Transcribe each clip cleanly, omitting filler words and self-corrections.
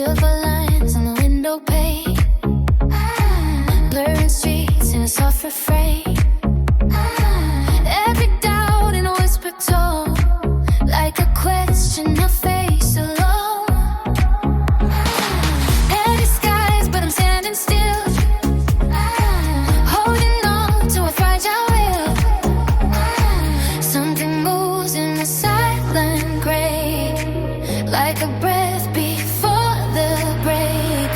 Silver lines on the window pane, blurring streets in a soft refrain. Every doubt in a whispered tone, like a question I face alone. Heavy skies, but I'm standing still, holding on to a fragile will. Something moves in the silent gray, like a breath before the break.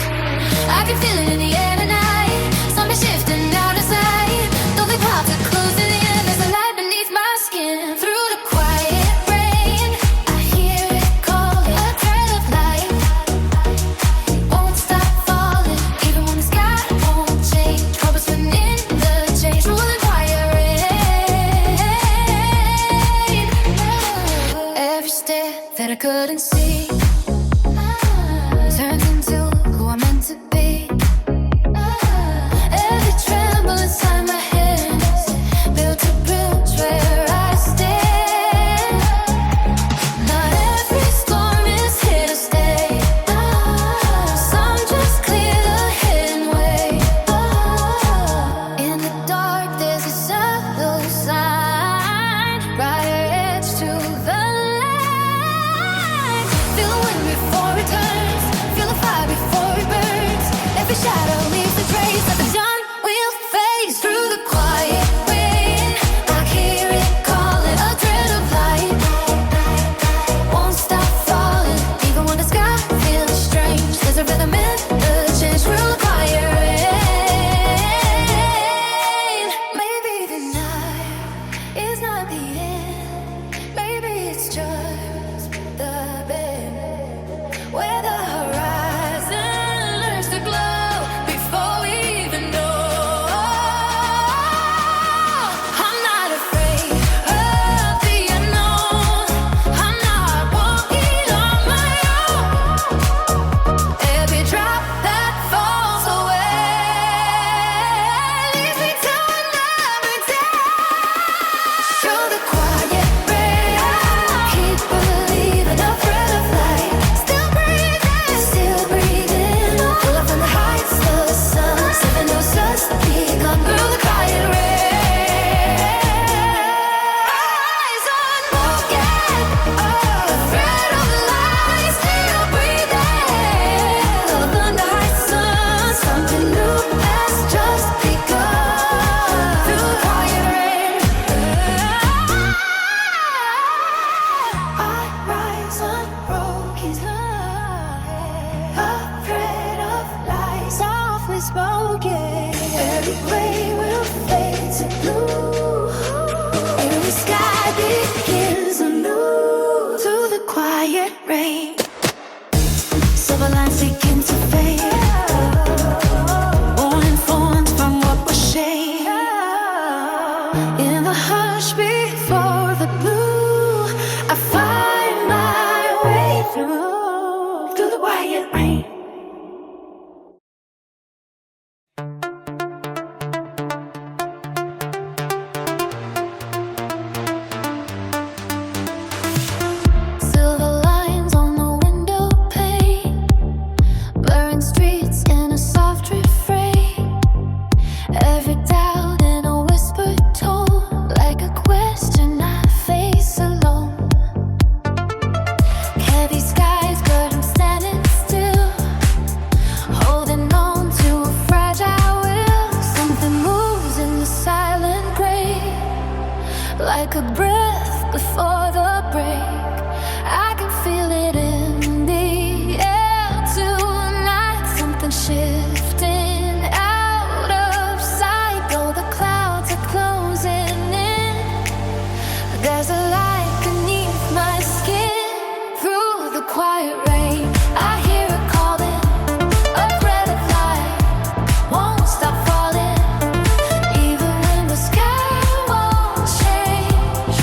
I can feel it in the air tonight, something shifting out of sight. Though the clouds are closing in, there's a light beneath my skin. Through the quiet rain, I hear it calling. A thread of light won't stop falling, even when the sky won't change. Purpose within the change. Through the quiet rain, every step that I couldn't see turns into who I'm meant to be. Every tremble inside my hands built a bridge where I stand. Not every storm is here to stay. Some just clear the hidden way. In the dark there's a subtle sign, brighter edge to the light. Feel the wind before it turns, feel the fire before it burns. Every shadow leaves a trace of the dawn will face. Through the quiet rain, I hear it calling. A thread of light won't stop falling, even when the sky feels strange. There's a rhythm in the change. Through the quiet rain, maybe the night is not the end. Maybe it's just the bend where the horizon learns to glow before we even know. I'm not afraid of the unknown. I'm not walking on my own. Every drop that falls away leads me to another day. Through the quiet rain, I keep believing. A thread of light, still breathing, still breathing. Pull up from the heights of the sun, seven no suns begun. Through the quiet rain, eyes unbroken. A thread of light, still breathing. Pull up from the heights of the sun, something new has just begun. Through the quiet rain, I rise unbroken. A thread of light, softly spoken. Every gray will fade to blue. Every sky begins anew. Through the quiet rain, silver lines begin to fade. Warning thorns from what was shade. In the hush before the blue, I find my way through the quiet rain. Silver lines on the window pane, blurring streets in a soft refrain. Every doubt in a whispered tone, like a question I face alone. Heavy skies, but I'm standing still, holding on to a fragile will. Something moves in the silent gray, like a breath before the break. I can feel it in the air tonight. Something shifting out of sight. Though the clouds are closing in, there's a light beneath my skin. Through the quiet rain, I hear it calling. A thread of light won't stop falling, even when the sky won't change.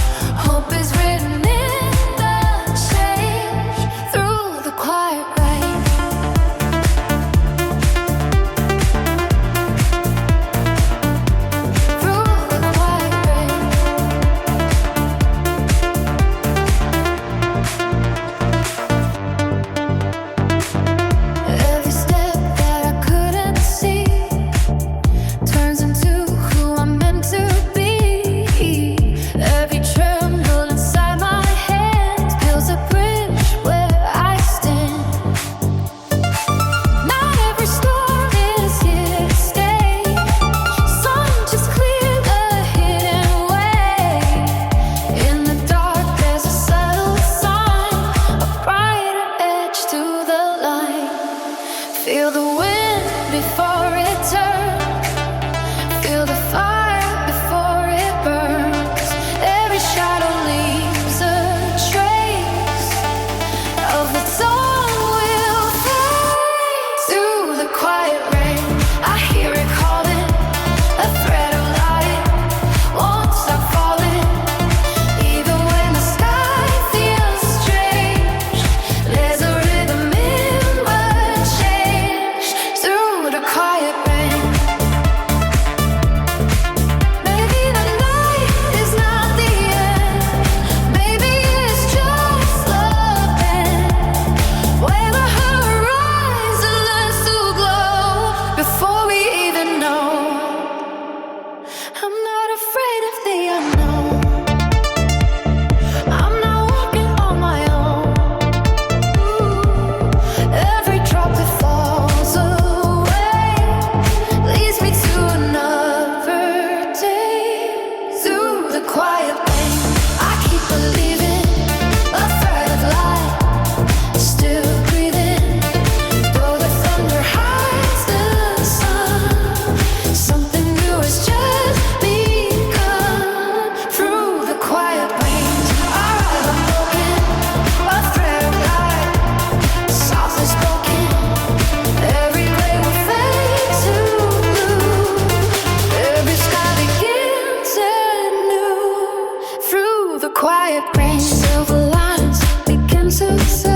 I'm not afraid of the unknown. I'm not walking on my own. Every drop that falls away leads me to another day. Through the quiet pain, I keep believing, a thread of light, still breathing. Though the thunder hides the sun, something new has just begun. Through the quiet rains, I ride unbroken, a thread of light, softly spoken. Every blade will fade to blue. Every sky begins anew. Through the quiet rain, silver lines begin to say